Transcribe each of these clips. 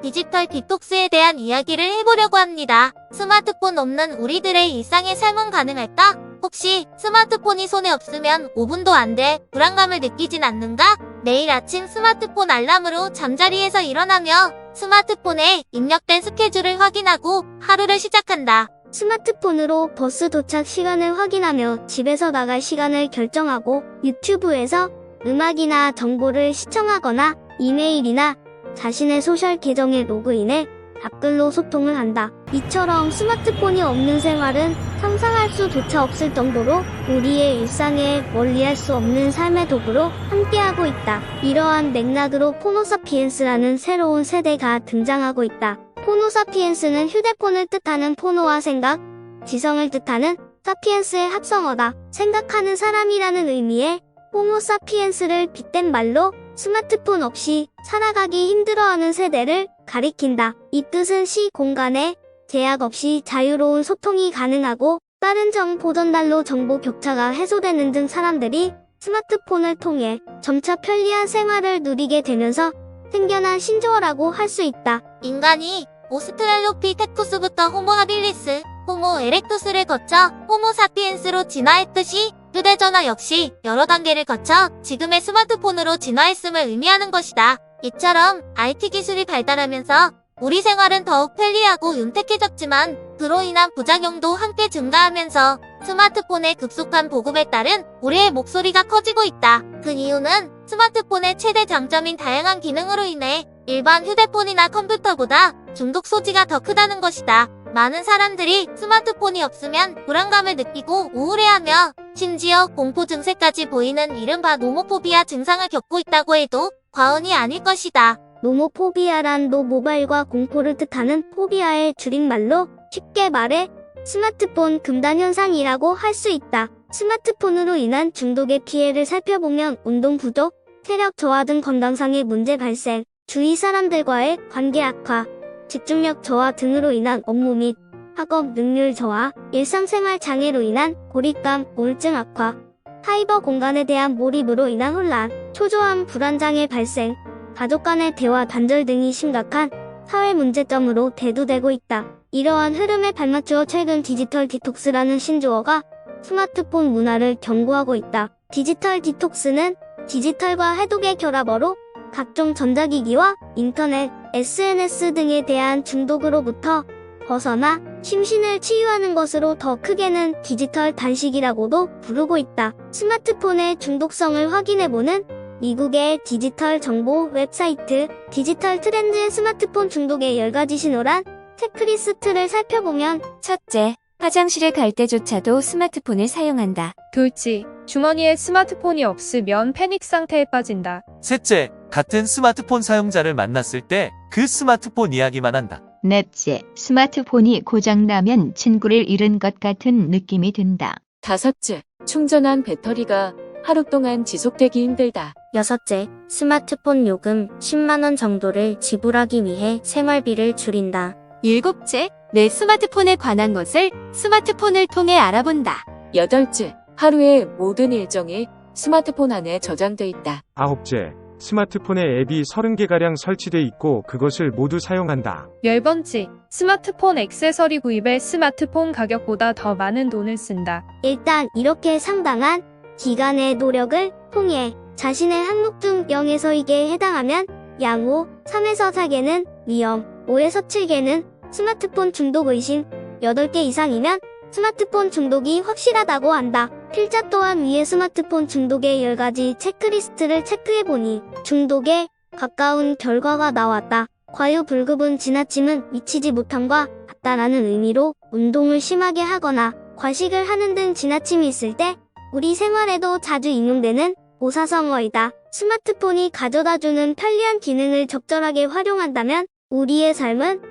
디지털 디톡스에 대한 이야기를 해보려고 합니다. 스마트폰 없는 우리들의 일상의 삶은 가능할까? 혹시 스마트폰이 손에 없으면 5분도 안 돼 불안감을 느끼진 않는가? 매일 아침 스마트폰 알람으로 잠자리에서 일어나며 스마트폰에 입력된 스케줄을 확인하고 하루를 시작한다. 스마트폰으로 버스 도착 시간을 확인하며 집에서 나갈 시간을 결정하고 유튜브에서 음악이나 정보를 시청하거나 이메일이나 자신의 소셜 계정에 로그인해 답글로 소통을 한다. 이처럼 스마트폰이 없는 생활은 상상할 수조차 없을 정도로 우리의 일상에 멀리할 수 없는 삶의 도구로 함께하고 있다. 이러한 맥락으로 포노사피엔스라는 새로운 세대가 등장하고 있다. 포노사피엔스는 휴대폰을 뜻하는 포노와 생각, 지성을 뜻하는 사피엔스의 합성어다. 생각하는 사람이라는 의미의 호모사피엔스를 빗댄 말로 스마트폰 없이 살아가기 힘들어하는 세대를 가리킨다. 이 뜻은 시 공간에 제약 없이 자유로운 소통이 가능하고 빠른 정보 전달로 정보 격차가 해소되는 등 사람들이 스마트폰을 통해 점차 편리한 생활을 누리게 되면서 생겨난 신조어라고 할 수 있다. 인간이 오스트랄로피테쿠스부터 호모 하빌리스, 호모 에렉투스를 거쳐 호모 사피엔스로 진화했듯이 휴대전화 역시 여러 단계를 거쳐 지금의 스마트폰으로 진화했음을 의미하는 것이다. 이처럼 IT 기술이 발달하면서 우리 생활은 더욱 편리하고 윤택해졌지만 그로 인한 부작용도 함께 증가하면서 스마트폰의 급속한 보급에 따른 우리의 목소리가 커지고 있다. 그 이유는 스마트폰의 최대 장점인 다양한 기능으로 인해 일반 휴대폰이나 컴퓨터보다 중독 소지가 더 크다는 것이다. 많은 사람들이 스마트폰이 없으면 불안감을 느끼고 우울해하며 심지어 공포 증세까지 보이는 이른바 노모포비아 증상을 겪고 있다고 해도 과언이 아닐 것이다. 노모포비아란 노모바일과 공포를 뜻하는 포비아의 줄임말로 쉽게 말해 스마트폰 금단 현상이라고 할 수 있다. 스마트폰으로 인한 중독의 피해를 살펴보면 운동 부족, 체력 저하 등 건강상의 문제 발생, 주위 사람들과의 관계 악화, 집중력 저하 등으로 인한 업무 및 학업 능률 저하, 일상생활 장애로 인한 고립감, 우울증 악화, 사이버 공간에 대한 몰입으로 인한 혼란, 초조함, 불안장애 발생, 가족 간의 대화 단절 등이 심각한 사회 문제점으로 대두되고 있다. 이러한 흐름에 발맞추어 최근 디지털 디톡스라는 신조어가 스마트폰 문화를 경고하고 있다. 디지털 디톡스는 디지털과 해독의 결합어로 각종 전자기기와 인터넷, SNS 등에 대한 중독으로부터 벗어나 심신을 치유하는 것으로 더 크게는 디지털 단식이라고도 부르고 있다. 스마트폰의 중독성을 확인해보는 미국의 디지털 정보 웹사이트 디지털 트렌드의 스마트폰 중독의 10가지 신호란 체크리스트를 살펴보면 첫째, 화장실에 갈 때조차도 스마트폰을 사용한다. 둘째, 주머니에 스마트폰이 없으면 패닉 상태에 빠진다. 셋째, 같은 스마트폰 사용자를 만났을 때 그 스마트폰 이야기만 한다. 넷째, 스마트폰이 고장나면 친구를 잃은 것 같은 느낌이 든다. 다섯째, 충전한 배터리가 하루 동안 지속되기 힘들다. 여섯째, 스마트폰 요금 10만원 정도를 지불하기 위해 생활비를 줄인다. 일곱째, 내 스마트폰에 관한 것을 스마트폰을 통해 알아본다. 여덟째, 하루의 모든 일정이 스마트폰 안에 저장돼 있다. 아홉째, 스마트폰에 앱이 30개가량 설치돼 있고 그것을 모두 사용한다. 10번째, 스마트폰 액세서리 구입에 스마트폰 가격보다 더 많은 돈을 쓴다. 일단 이렇게 상당한 기간의 노력을 통해 자신의 항목 중 0에서 2개에 해당하면 양호, 3에서 4개는 위험, 5에서 7개는 스마트폰 중독 의심, 8개 이상이면 스마트폰 중독이 확실하다고 한다. 필자 또한 위의 스마트폰 중독의 10가지 체크리스트를 체크해보니 중독에 가까운 결과가 나왔다. 과유불급은 지나침은 미치지 못함과 같다라는 의미로 운동을 심하게 하거나 과식을 하는 등 지나침이 있을 때 우리 생활에도 자주 인용되는 모사성어이다. 스마트폰이 가져다주는 편리한 기능을 적절하게 활용한다면 우리의 삶은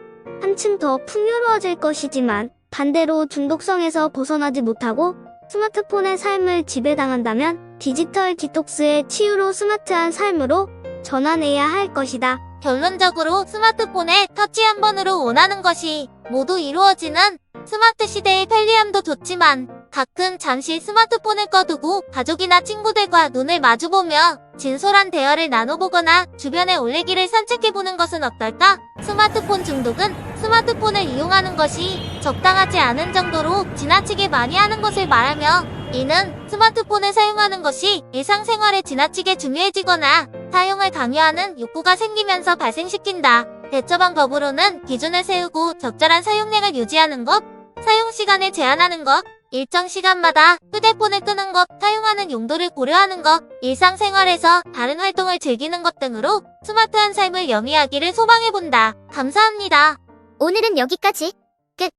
한층 더 풍요로워질 것이지만 반대로 중독성에서 벗어나지 못하고 스마트폰의 삶을 지배당한다면 디지털 디톡스의 치유로 스마트한 삶으로 전환해야 할 것이다. 결론적으로 스마트폰에 터치 한 번으로 원하는 것이 모두 이루어지는 스마트 시대의 편리함도 좋지만 가끔 잠시 스마트폰을 꺼두고 가족이나 친구들과 눈을 마주보며 진솔한 대화를 나눠보거나 주변의 올레길을 산책해보는 것은 어떨까? 스마트폰 중독은 스마트폰을 이용하는 것이 적당하지 않은 정도로 지나치게 많이 하는 것을 말하며, 이는 스마트폰을 사용하는 것이 일상생활에 지나치게 중요해지거나 사용을 강요하는 욕구가 생기면서 발생시킨다. 대처 방법으로는 기준을 세우고 적절한 사용량을 유지하는 것, 사용 시간을 제한하는 것, 일정 시간마다 휴대폰을 끄는 것, 사용하는 용도를 고려하는 것, 일상생활에서 다른 활동을 즐기는 것 등으로 스마트한 삶을 영위하기를 소망해본다. 감사합니다. 오늘은 여기까지.